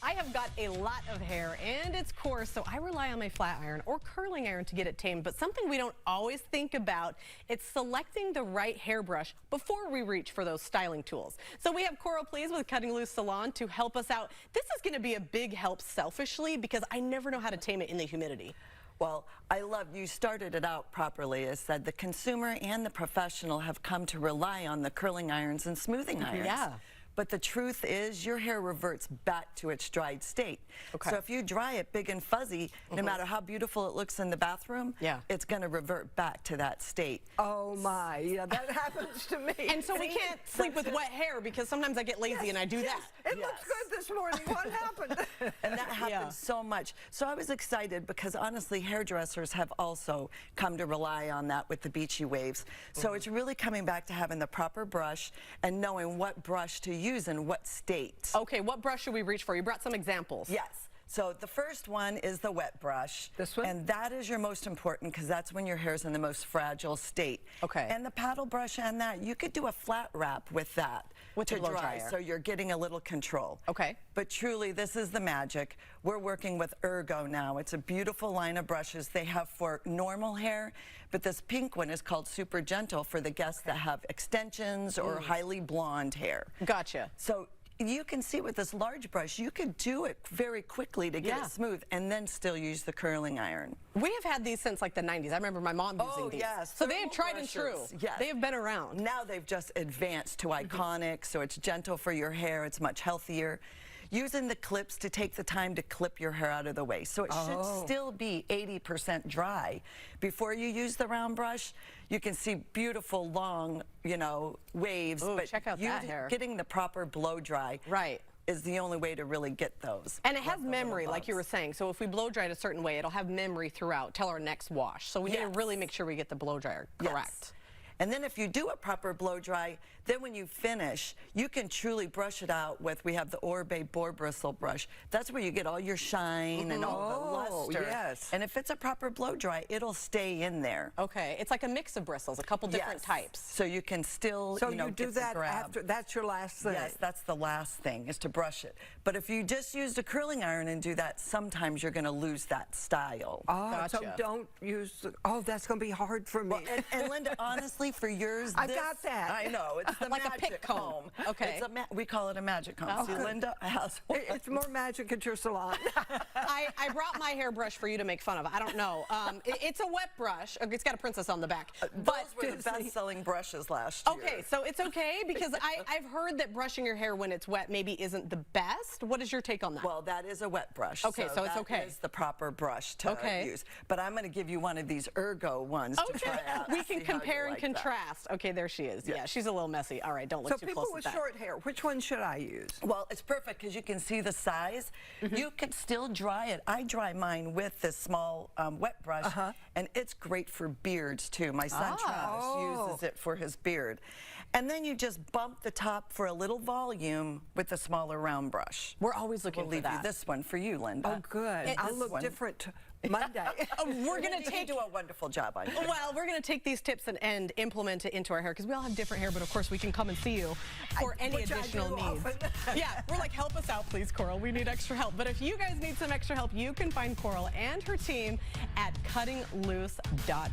I have got a lot of hair and it's coarse, so I rely on my flat iron or curling iron to get it tamed. But something we don't always think about, it's selecting the right hairbrush before we reach for those styling tools. So we have Coral Please with Cutting Loose Salon to help us out. This is going to be a big help selfishly because I never know how to tame it in the humidity. Well, I love you started it out properly. I said the consumer and the professional have come to rely on the curling irons and smoothing irons. Yeah. But the truth is your hair reverts back to its dried state. Okay. So if you dry it big and fuzzy, no matter how beautiful it looks in the bathroom, it's going to revert back to that state. Oh my, yeah, that happens to me. And so we can't sleep with wet hair because sometimes I get lazy and I do that. It looks good this morning. What happened? And that happens so much. So I was excited because honestly, hairdressers have also come to rely on that with the beachy waves. So it's really coming back to having the proper brush and knowing what brush to use in what state. Okay, what brush should we reach for? You brought some examples. Yes. So the first one is the wet brush. This one? And that is your most important because that's when your hair's in the most fragile state. Okay. And the paddle brush and that, you could do a flat wrap with that with to the blow dry, dryer. so you're getting a little control. Okay. But truly, this is the magic. We're working with Ergo now. It's a beautiful line of brushes they have for normal hair, but this pink one is called Super Gentle for the guests that have extensions or highly blonde hair. Gotcha. So you can see with this large brush, you could do it very quickly to get it smooth and then still use the curling iron. We have had these since like the 90s. I remember my mom using these. Yes. So they have tried and true. Yes. They have been around. Now they've just advanced to iconic, so it's gentle for your hair, it's much healthier. Using the clips to take the time to clip your hair out of the way. So it should still be 80% dry. Before you use the round brush, you can see beautiful long, waves. Ooh, but check out that hair. Getting the proper blow dry is the only way to really get those. And it has memory, like you were saying. So if we blow dry it a certain way, it'll have memory throughout till our next wash. So we need to really make sure we get the blow dryer correct. And then if you do a proper blow dry, then when you finish, you can truly brush it out with, we have the Orbe boar bristle brush. That's where you get all your shine and all the luster. Yes. And if it's a proper blow dry, it'll stay in there. Okay, it's like a mix of bristles, a couple different types. So you can still, so you do that after, that's your last thing. Yes, that's the last thing, is to brush it. But if you just use a curling iron and do that, sometimes you're going to lose that style. Oh, so don't use, that's going to be hard for me. Well, and Linda, honestly, for yours, I got that. I know, it's the like a magic pick comb. Okay. We call it a magic comb. See, Linda has one. It's more magic at your salon. I brought my hairbrush for you to make fun of. I don't know. It's a wet brush. It's got a princess on the back. Those were the best-selling brushes last year. Okay, so it's okay because I've heard that brushing your hair when it's wet maybe isn't the best. What is your take on that? Well, that is a wet brush. Okay, so it's okay. That is the proper brush to use. But I'm going to give you one of these Ergo ones to try out. We can compare and contrast. Okay, there she is. Yeah, she's a little messy. All right, don't look too close at that. So people with short hair, which one should I use? Well, it's perfect because you can see the size. You can still dry it. I dry mine with this small wet brush, and it's great for beards too. My son Travis uses it for his beard. And then you just bump the top for a little volume with the smaller round brush. We're always looking for that. We'll leave you this one for you, Linda. Oh, good. I'll look different Monday. We're going to do a wonderful job on you. Well, we're going to take these tips and implement it into our hair because we all have different hair, but of course we can come and see you for any additional needs. Yeah, we're like, help us out, please, Coral. We need extra help. But if you guys need some extra help, you can find Coral and her team at cuttingloose.net.